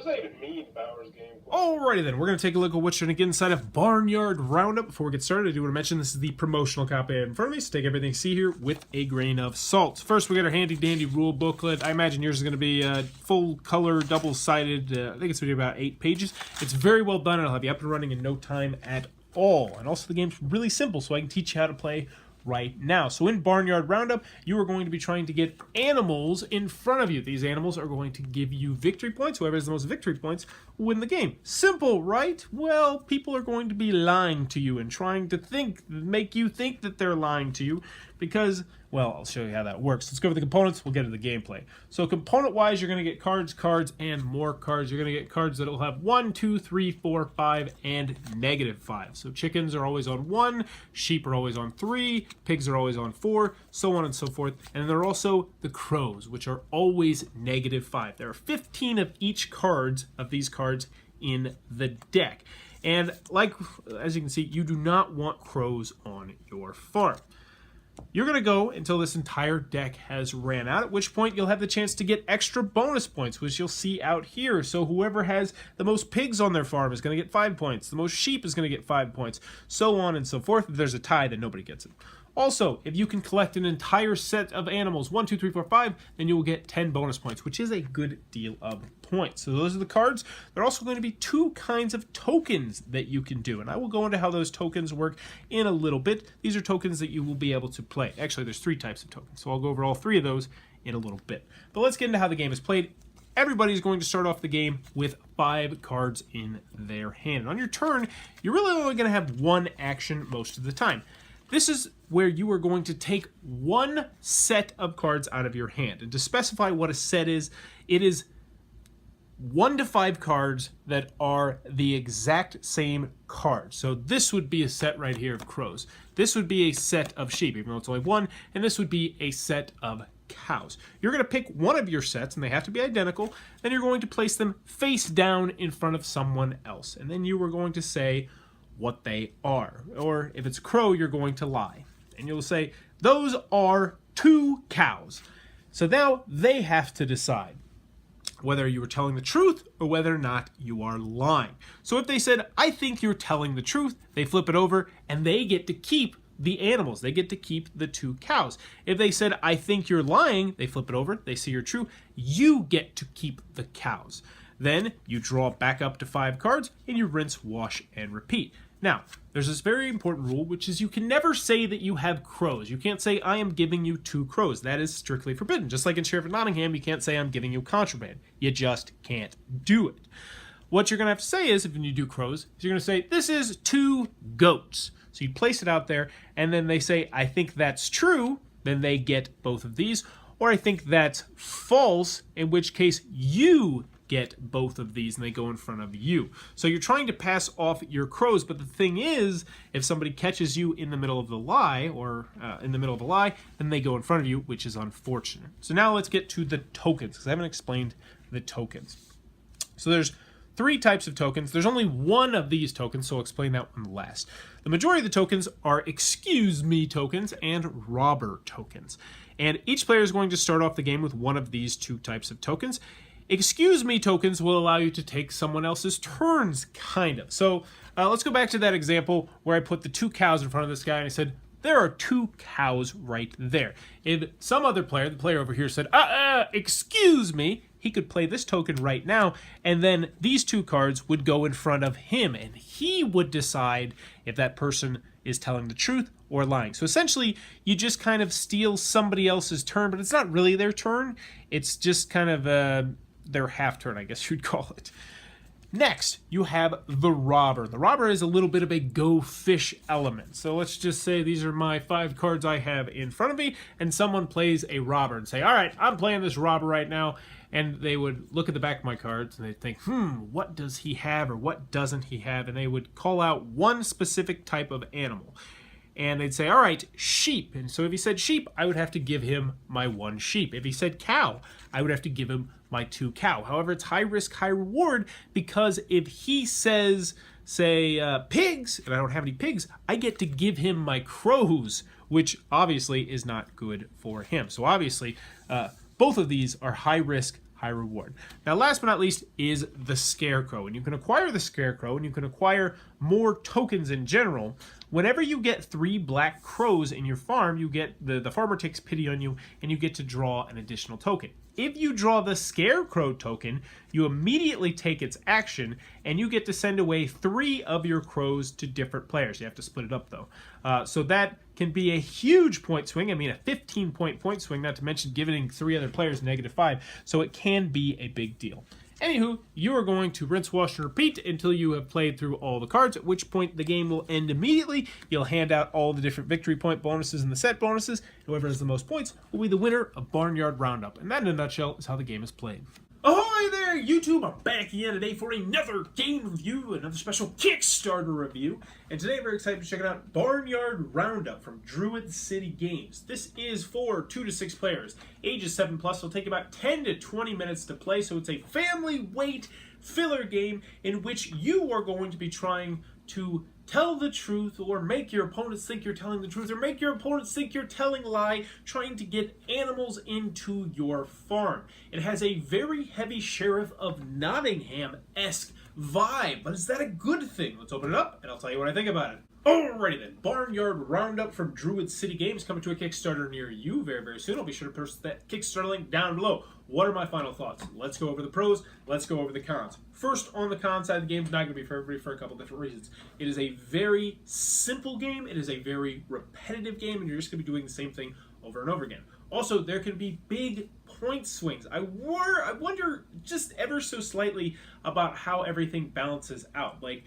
What does that even mean, Bauer's game plan? Alrighty then, we're going to take a look at what's going to get inside of Barnyard Roundup. Before we get started, I do want to mention this is the promotional copy I have in front of me, so take everything you see here with a grain of salt. First, we got our handy dandy rule booklet. I imagine yours is going to be full color, double-sided. I think it's going to be about 8 pages. It's very well done, and I'll have you up and running in no time at all. And also, the game's really simple, so I can teach you how to play right now. So in Barnyard Roundup, you are going to be trying to get animals in front of you. These animals are going to give you victory points. Whoever has the most victory points will win the game. Simple, right? Well, people are going to be lying to you and trying to make you think that they're lying to you because, well, I'll show you how that works. Let's go over the components. We'll get into the gameplay. So component-wise, you're going to get cards, and more cards. You're going to get cards that will have 1, 2, 3, 4, 5, and -5. So chickens are always on 1, sheep are always on 3, pigs are always on 4, so on and so forth. And there are also the crows, which are always -5. There are 15 of each of these cards in the deck. And as you can see, you do not want crows on your farm. You're going to go until this entire deck has ran out, at which point you'll have the chance to get extra bonus points, which you'll see out here. So whoever has the most pigs on their farm is going to get 5 points. The most sheep is going to get 5 points, so on and so forth. If there's a tie, then nobody gets it. Also, if you can collect an entire set of animals, 1, 2, 3, 4, 5, then you will get 10 bonus points, which is a good deal of points. So those are the cards. There are also going to be 2 kinds of tokens that you can do, and I will go into how those tokens work in a little bit. These are tokens that you will be able to play. Actually, there's 3 types of tokens, so I'll go over all 3 of those in a little bit. But let's get into how the game is played. Everybody's going to start off the game with 5 cards in their hand. And on your turn, you're really only going to have 1 action most of the time. This is where you are going to take 1 set of cards out of your hand. And to specify what a set is, it is 1 to 5 cards that are the exact same card. So this would be a set right here of crows. This would be a set of sheep, even though it's only 1. And this would be a set of cows. You're going to pick one of your sets, and they have to be identical. Then you're going to place them face down in front of someone else. And then you are going to say what they are. Or if it's crow, you're going to lie. And you'll say, those are 2 cows. So now they have to decide whether you are telling the truth or whether or not you are lying. So if they said, I think you're telling the truth, they flip it over and they get to keep the animals. They get to keep the 2 cows. If they said, I think you're lying, they flip it over, they say you're true, you get to keep the cows. Then you draw back up to 5 cards and you rinse, wash, and repeat. Now, there's this very important rule, which is you can never say that you have crows. You can't say, I am giving you 2 crows. That is strictly forbidden. Just like in Sheriff of Nottingham, you can't say, I'm giving you contraband. You just can't do it. What you're going to have to say is, if you do crows, is you're going to say, this is 2 goats. So you place it out there, and then they say, I think that's true. Then they get both of these. Or I think that's false, in which case you get both of these and they go in front of you. So you're trying to pass off your crows, but the thing is, if somebody catches you in the middle of the lie, or in the middle of a lie, then they go in front of you, which is unfortunate. So now let's get to the tokens, because I haven't explained the tokens. So there's 3 types of tokens. There's only 1 of these tokens, so I'll explain that one last. The majority of the tokens are excuse me tokens and robber tokens. And each player is going to start off the game with 1 of these 2 types of tokens. Excuse me tokens will allow you to take someone else's turns, kind of. So let's go back to that example where I put the 2 cows in front of this guy and I said, there are 2 cows right there. If some other player, the player over here said, excuse me, he could play this token right now, and then these 2 cards would go in front of him, and he would decide if that person is telling the truth or lying. So essentially, you just kind of steal somebody else's turn, but it's not really their turn. It's just kind of their half turn, I guess you'd call it. Next, you have the robber. The robber is a little bit of a go fish element. So let's just say these are my 5 cards I have in front of me, and someone plays a robber and say, all right, I'm playing this robber right now. And they would look at the back of my cards and they'd think, what does he have or what doesn't he have? And they would call out 1 specific type of animal. And they'd say, all right, sheep. And so if he said sheep, I would have to give him my 1 sheep. If he said cow, I would have to give him my 2 cow. However, it's high risk, high reward, because if he says, say, pigs, and I don't have any pigs, I get to give him my crows, which obviously is not good for him. So obviously, both of these are high risk, high reward. Now, last but not least is the Scarecrow. And you can acquire the Scarecrow, and you can acquire more tokens in general. Whenever you get 3 black crows in your farm, you get the farmer takes pity on you, and you get to draw an additional token. If you draw the Scarecrow token, you immediately take its action, and you get to send away 3 of your crows to different players. You have to split it up, though. So that can be a huge point swing. I mean, a 15-point point swing, not to mention giving 3 other players -5. So it can be a big deal. Anywho, you are going to rinse, wash, and repeat until you have played through all the cards, at which point the game will end immediately. You'll hand out all the different victory point bonuses and the set bonuses. Whoever has the most points will be the winner of Barnyard Roundup. And that, in a nutshell, is how the game is played. Ahoy there, YouTube! I'm back again today for another game review, another special Kickstarter review. And today I'm very excited to check out Barnyard Roundup from Druid City Games. This is for 2 to 6 players, ages 7+. It'll take about 10 to 20 minutes to play, so it's a family weight filler game in which you are going to be trying to tell the truth, or make your opponents think you're telling the truth, or make your opponents think you're telling a lie, trying to get animals into your farm. It has a very heavy Sheriff of Nottingham-esque vibe, but is that a good thing? Let's open it up, and I'll tell you what I think about it. Alrighty then, Barnyard Roundup from Druid City Games coming to a Kickstarter near you very, very soon. I'll be sure to post that Kickstarter link down below. What are my final thoughts? Let's go over the pros, let's go over the cons. First, on the con side, the game's not going to be for everybody for a couple different reasons. It is a very simple game, it is a very repetitive game, and you're just going to be doing the same thing over and over again. Also, there can be big point swings. I wonder just ever so slightly about how everything balances out. Like,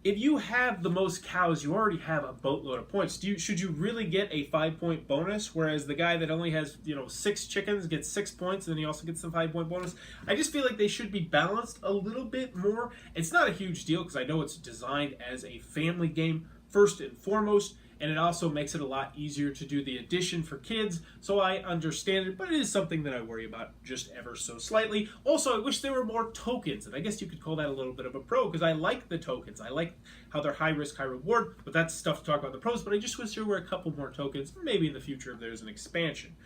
if you have the most cows, you already have a boatload of points. Should you really get a 5-point bonus, whereas the guy that only has 6 chickens gets 6 points, and then he also gets the 5-point bonus? I just feel like they should be balanced a little bit more. It's not a huge deal because I know it's designed as a family game first and foremost, and it also makes it a lot easier to do the addition for kids, so I understand it, but it is something that I worry about just ever so slightly. Also, I wish there were more tokens, and I guess you could call that a little bit of a pro, because I like the tokens. I like how they're high risk, high reward, but that's stuff to talk about the pros, but I just wish there were a couple more tokens, maybe in the future if there's an expansion.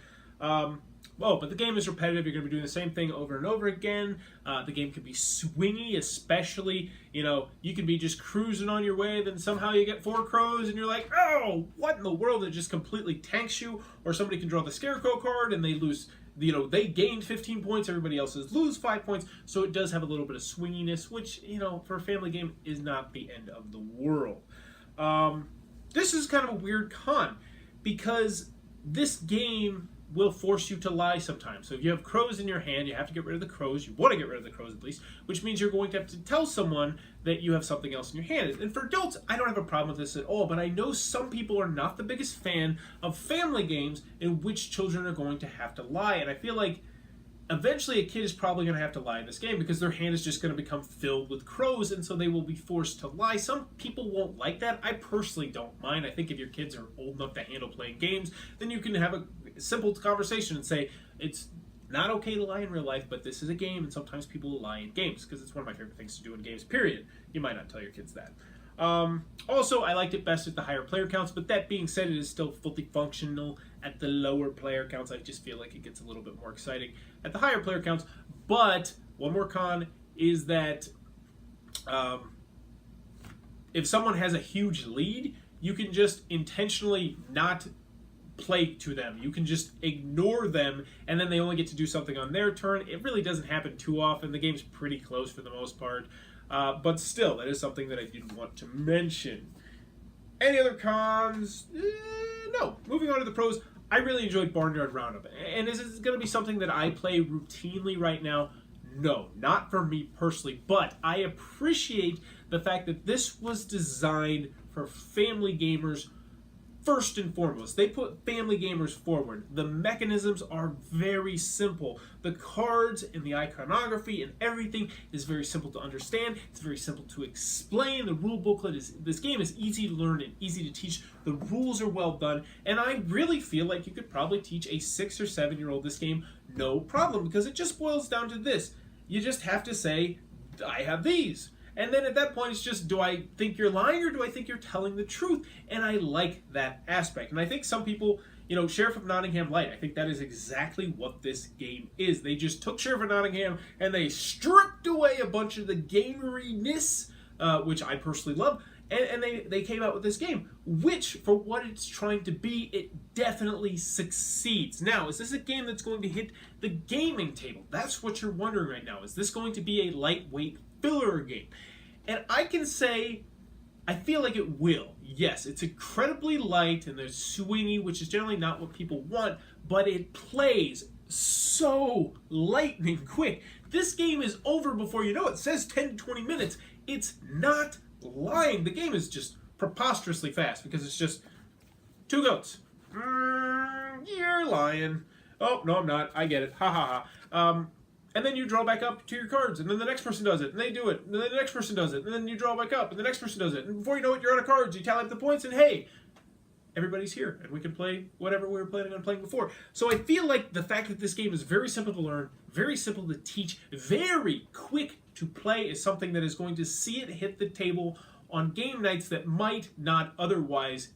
But the game is repetitive. You're going to be doing the same thing over and over again. The game can be swingy, especially, you can be just cruising on your way, then somehow you get 4 crows, and you're like, oh, what in the world? It just completely tanks you. Or somebody can draw the Scarecrow card, and they lose, they gained 15 points, everybody else's lose 5 points, so it does have a little bit of swinginess, which, for a family game is not the end of the world. This is kind of a weird con, because this game will force you to lie sometimes. So if you have crows in your hand, you have to get rid of the crows. You want to get rid of the crows at least, which means you're going to have to tell someone that you have something else in your hand. And for adults, I don't have a problem with this at all, but I know some people are not the biggest fan of family games in which children are going to have to lie. And I feel like eventually a kid is probably going to have to lie in this game because their hand is just going to become filled with crows, and so they will be forced to lie. Some people won't like that. I personally don't mind. I think if your kids are old enough to handle playing games, then you can have a simple conversation and say, it's not okay to lie in real life, but this is a game, and sometimes people will lie in games, because it's one of my favorite things to do in games, period. You might not tell your kids that. Also, I liked it best at the higher player counts, but that being said, it is still fully functional at the lower player counts. I just feel like it gets a little bit more exciting at the higher player counts. But one more con is that if someone has a huge lead, you can just intentionally not play to them. You can just ignore them, and then they only get to do something on their turn. It really doesn't happen too often. The game's pretty close for the most part. But still, that is something that I did want to mention. Any other cons? No. Moving on to the pros, I really enjoyed Barnyard Roundup. And is it going to be something that I play routinely right now? No, not for me personally. But I appreciate the fact that this was designed for family gamers first and foremost. They put family gamers forward. The mechanisms are very simple. The cards and the iconography and everything is very simple to understand. It's very simple to explain. The rule booklet this game is easy to learn and easy to teach. The rules are well done, and I really feel like you could probably teach a 6 or 7-year-old this game no problem, because it just boils down to this. You just have to say, I have these. And then at that point, it's just, do I think you're lying or do I think you're telling the truth? And I like that aspect. And I think some people, Sheriff of Nottingham Light, I think that is exactly what this game is. They just took Sheriff of Nottingham and they stripped away a bunch of the gameriness, which I personally love, and they came out with this game, which, for what it's trying to be, it definitely succeeds. Now, is this a game that's going to hit the gaming table? That's what you're wondering right now. Is this going to be a lightweight filler game? And I can say, I feel like it will. Yes, it's incredibly light, and there's swingy, which is generally not what people want, but it plays so lightning quick. This game is over before you know it. It says 10 to 20 minutes. It's not lying. The game is just preposterously fast because it's just two goats. You're lying. Oh, no, I'm not. I get it. Ha ha ha. And then you draw back up to your cards, and then the next person does it, and they do it, and then the next person does it, and then you draw back up, and the next person does it, and before you know it, you're out of cards. You tally up the points, and hey, everybody's here, and we can play whatever we were planning on playing before. So I feel like the fact that this game is very simple to learn, very simple to teach, very quick to play is something that is going to see it hit the table on game nights that might not otherwise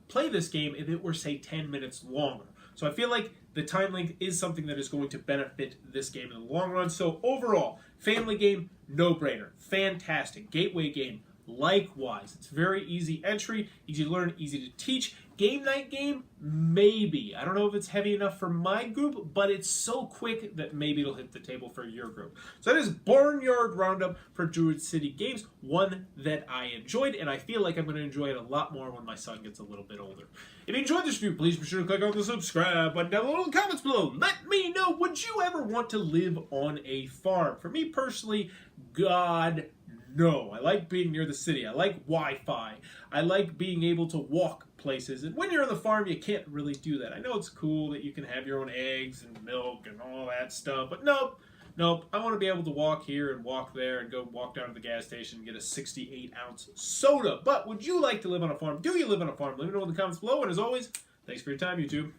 play this game if it were, say, 10 minutes longer. So I feel like the time length is something that is going to benefit this game in the long run. So overall, family game, no-brainer. Fantastic. Gateway game, likewise. It's very easy entry, easy to learn, easy to teach. Game night game, maybe. I don't know if it's heavy enough for my group, but it's so quick that maybe it'll hit the table for your group. So that is Barnyard Roundup for Druid City Games, one that I enjoyed, and I feel like I'm going to enjoy it a lot more when my son gets a little bit older. If you enjoyed this review, please be sure to click on the subscribe button down below in the comments below. Let me know, would you ever want to live on a farm? For me personally, God, no. I like being near the city. I like Wi-Fi. I like being able to walk places. And when you're on the farm, you can't really do that. I know it's cool that you can have your own eggs and milk and all that stuff, but nope. I want to be able to walk here and walk there and go walk down to the gas station and get a 68-ounce soda. But would you like to live on a farm? Do you live on a farm? Let me know in the comments below. And as always, thanks for your time, YouTube.